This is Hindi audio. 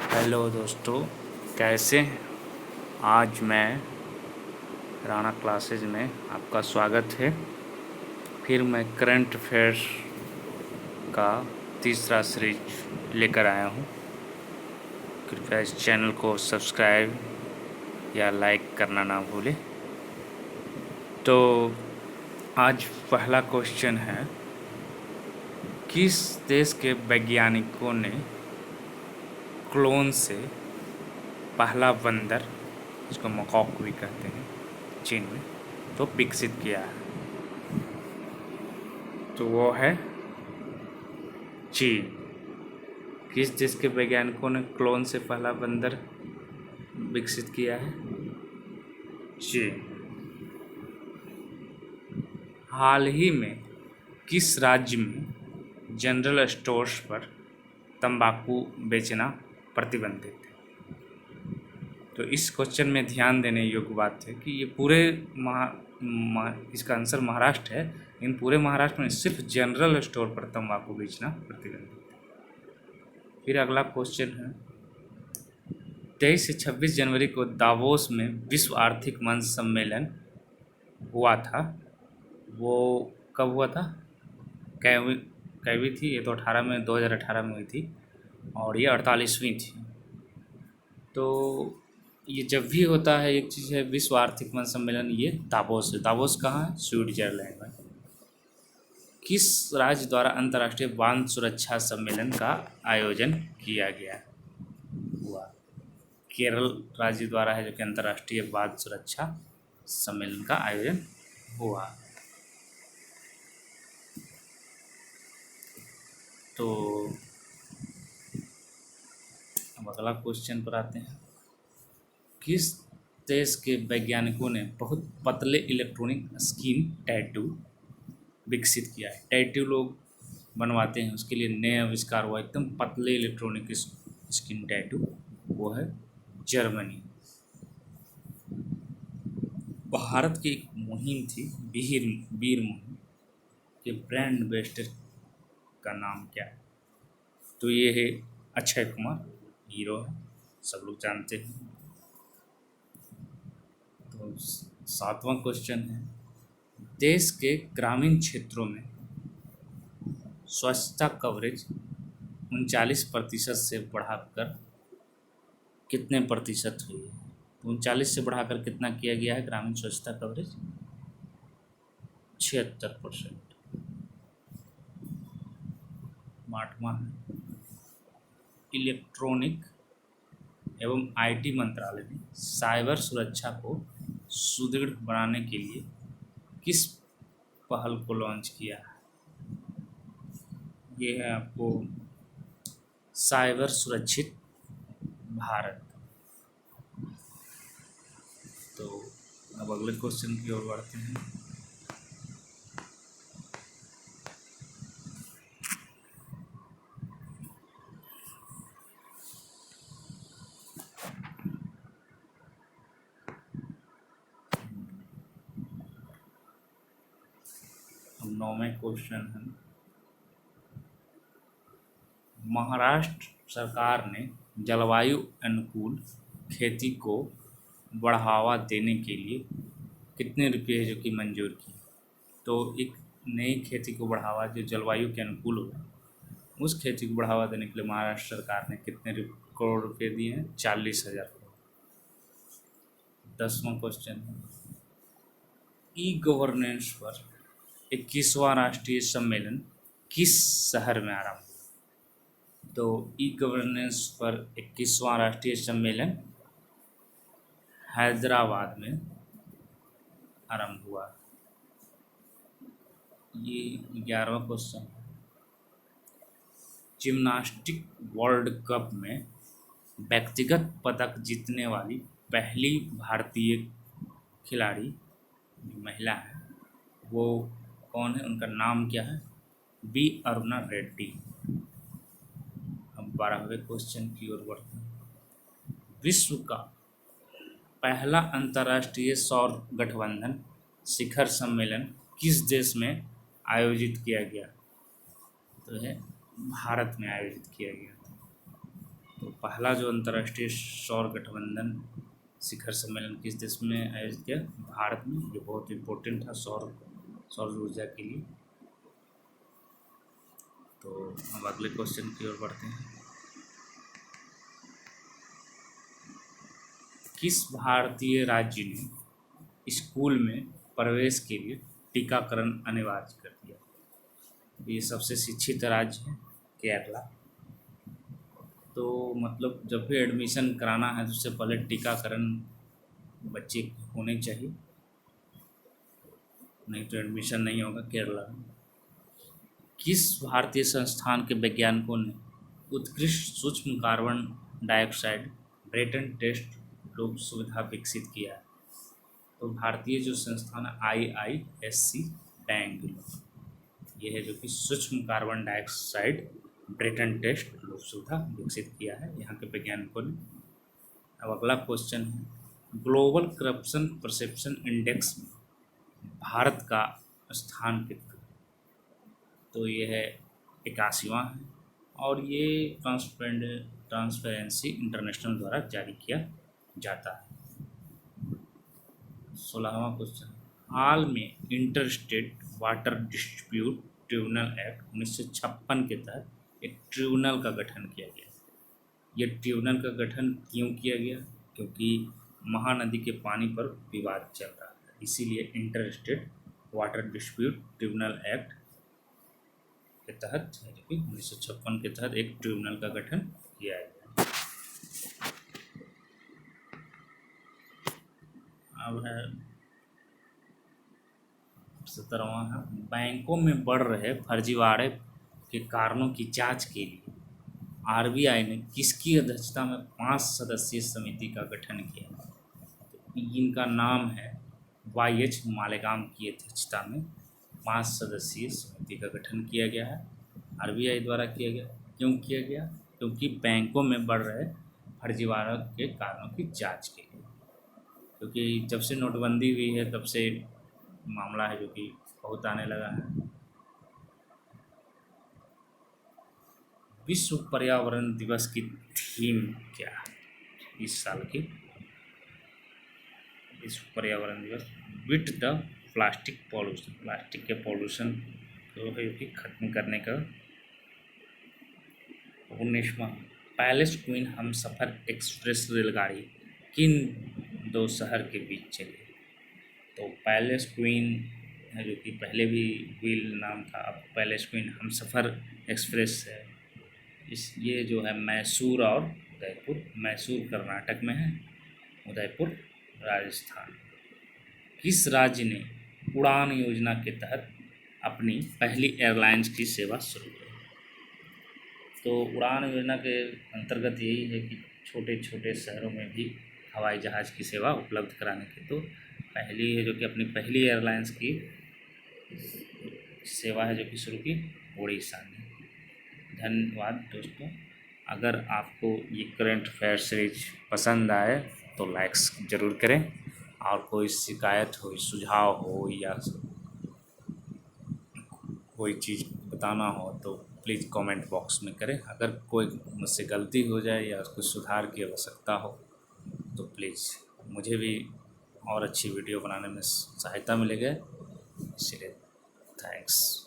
हेलो दोस्तों, कैसे हैं? आज मैं राणा क्लासेज में आपका स्वागत है। फिर मैं करंट अफेयर्स का तीसरा सीरीज लेकर आया हूँ। कृपया इस चैनल को सब्सक्राइब या लाइक करना ना भूलें। तो आज पहला क्वेश्चन है, किस देश के वैज्ञानिकों ने क्लोन से पहला बंदर, जिसको मकॉक भी कहते हैं चीन में, तो विकसित किया है? तो वो है चीन। किस देश के वैज्ञानिकों ने क्लोन से पहला बंदर विकसित किया है? चीन। हाल ही में किस राज्य में जनरल स्टोर्स पर तंबाकू बेचना प्रतिबंधित है? तो इस क्वेश्चन में ध्यान देने योग्य बात है कि ये पूरे इसका आंसर महाराष्ट्र है, लेकिन पूरे महाराष्ट्र में सिर्फ जनरल स्टोर पर तंबाकू बेचना प्रतिबंधित है। फिर अगला क्वेश्चन है, 23 से 26 जनवरी को दावोस में विश्व आर्थिक मंच सम्मेलन हुआ था। वो कब हुआ था? कैवी थी? ये तो 2018 में हुई थी और ये 48वीं थी। तो ये जब भी होता है, एक चीज़ है विश्व आर्थिक मंच सम्मेलन, ये दावोस है। दावोस कहाँ है? स्विट्जरलैंड में। किस राज्य द्वारा अंतर्राष्ट्रीय बांध सुरक्षा सम्मेलन का आयोजन किया गया हुआ? केरल राज्य द्वारा है, जो कि अंतर्राष्ट्रीय बांध सुरक्षा सम्मेलन का आयोजन हुआ। तो अब अगला क्वेश्चन पर आते हैं, किस देश के वैज्ञानिकों ने बहुत पतले इलेक्ट्रॉनिक स्किन टैटू विकसित किया है? टैटू लोग बनवाते हैं, उसके लिए नया आविष्कार हुआ एकदम पतले इलेक्ट्रॉनिक स्किन टैटू, वो है जर्मनी। भारत की एक मुहिम थी वीर मुहिम के ब्रांड एम्बेसडर का नाम क्या है? तो ये है अक्षय कुमार, हीरो है, सब लोग जानते हैं। तो 7वां क्वेश्चन है, देश के ग्रामीण क्षेत्रों में स्वच्छता कवरेज 39% से बढ़ाकर कितने प्रतिशत हुई है? 39 से बढ़ाकर कितना किया गया है ग्रामीण स्वच्छता कवरेज? 76%। 8वां है, इलेक्ट्रॉनिक एवं आईटी मंत्रालय ने साइबर सुरक्षा को सुदृढ़ बनाने के लिए किस पहल को लॉन्च किया है? ये है आपको साइबर सुरक्षित भारत। तो अब अगले क्वेश्चन की ओर बढ़ते हैं। अब 9वें क्वेश्चन है, महाराष्ट्र सरकार ने जलवायु अनुकूल खेती को बढ़ावा देने के लिए कितने रुपये जो कि मंजूर की? तो एक नई खेती को बढ़ावा, जो जलवायु के अनुकूल हो, उस खेती को बढ़ावा देने के लिए महाराष्ट्र सरकार ने कितने करोड़ रुपए दिए हैं? 40,000 करोड़। 10वां क्वेश्चन है, ई गवर्नेंस पर 21वां राष्ट्रीय सम्मेलन किस शहर में आरंभ हुआ? तो ई गवर्नेंस पर 21वां राष्ट्रीय सम्मेलन हैदराबाद में आरंभ हुआ। ये 11वां क्वेश्चन है, जिम्नास्टिक वर्ल्ड कप में व्यक्तिगत पदक जीतने वाली पहली भारतीय खिलाड़ी महिला है, वो कौन है? उनका नाम क्या है? बी अरुणा रेड्डी। अब 12वें क्वेश्चन की ओर बढ़ते हैं, विश्व का पहला अंतर्राष्ट्रीय सौर गठबंधन शिखर सम्मेलन किस देश में आयोजित किया गया? तो है भारत में आयोजित किया गया था। तो तो पहला जो अंतर्राष्ट्रीय सौर गठबंधन शिखर सम्मेलन किस देश में आयोजित किया? भारत में। ये बहुत इम्पोर्टेंट था सौर ऊर्जा के लिए। तो अब अगले क्वेश्चन की ओर बढ़ते हैं। किस भारतीय राज्य ने स्कूल में प्रवेश के लिए टीकाकरण अनिवार्य कर दिया? ये सबसे शिक्षित राज्य है केरला। तो मतलब जब भी एडमिशन कराना है तो उससे पहले टीकाकरण बच्चे होने चाहिए, नहीं तो एडमिशन नहीं होगा केरला में। किस भारतीय संस्थान के वैज्ञानिकों ने उत्कृष्ट सूक्ष्म कार्बन डाइऑक्साइड ब्रेटन टेस्ट लोक सुविधा विकसित किया है? तो भारतीय जो संस्थान है IISc बेंगलुरु, ये है जो कि सूक्ष्म कार्बन डाइऑक्साइड ब्रेटन टेस्ट लोक सुविधा विकसित किया है यहाँ के वैज्ञानिकों ने। अब अगला क्वेश्चन है, ग्लोबल करप्शन परसेप्शन इंडेक्स में भारत का स्थान कितना? तो ये है 81वां है और ये ट्रांसपेरेंसी इंटरनेशनल द्वारा जारी किया जाता है। 16वां क्वेश्चन, हाल में interstate water distribute tribunal act 1956 के तहत एक ट्रिब्यूनल का गठन किया गया। ये ट्रिब्यूनल का गठन क्यों किया गया? क्योंकि महानदी के पानी पर विवाद चल रहा है, इसीलिए interstate water dispute tribunal act के तहत 1956 के तहत एक ट्रिब्यूनल का गठन किया गया। अब है 17वां है, बैंकों में बढ़ रहे फर्जीवाड़े के कारणों की जांच के लिए RBI ने किसकी अध्यक्षता में 5 सदस्यीय समिति का गठन किया? तो इनका नाम है YH मालेगाम की अध्यक्षता में 5 सदस्यीय समिति का गठन किया गया है, RBI द्वारा किया गया। क्यों किया गया? क्योंकि बैंकों में बढ़ रहे फर्जीवाड़े के कारणों की जांच के लिए। क्योंकि जब से नोटबंदी हुई है तब से मामला है जो कि बहुत आने लगा है। विश्व पर्यावरण दिवस की थीम क्या है इस साल की? विश्व पर्यावरण दिवस beat the plastic pollution, plastic के पॉल्यूशन को है कि खत्म करने का। 19वां, पैलेस क्वीन हमसफर एक्सप्रेस रेलगाड़ी किन 2 शहर के बीच चली? तो पैलेस क्वीन है जो कि पहले भी व्हील नाम था, अब पैलेस क्वीन हमसफर एक्सप्रेस है। ये जो है मैसूर और उदयपुर, मैसूर कर्नाटक में है, उदयपुर राजस्थान। किस राज्य ने उड़ान योजना के तहत अपनी पहली एयरलाइंस की सेवा शुरू की? तो उड़ान योजना के अंतर्गत यही है कि छोटे छोटे शहरों में भी हवाई जहाज़ की सेवा उपलब्ध कराने की तो पहली है जो कि अपनी पहली एयरलाइंस की सेवा है जो कि शुरू की उड़ीसा ने। धन्यवाद दोस्तों। अगर आपको ये करंट अफेयर सीरीज पसंद आए तो लाइक्स ज़रूर करें, और कोई शिकायत हो, सुझाव हो या कोई चीज़ बताना हो तो प्लीज़ कमेंट बॉक्स में करें। अगर कोई मुझसे गलती हो जाए या कुछ सुधार की आवश्यकता हो तो प्लीज़ मुझे भी और अच्छी वीडियो बनाने में सहायता मिलेगी, इसलिए थैंक्स।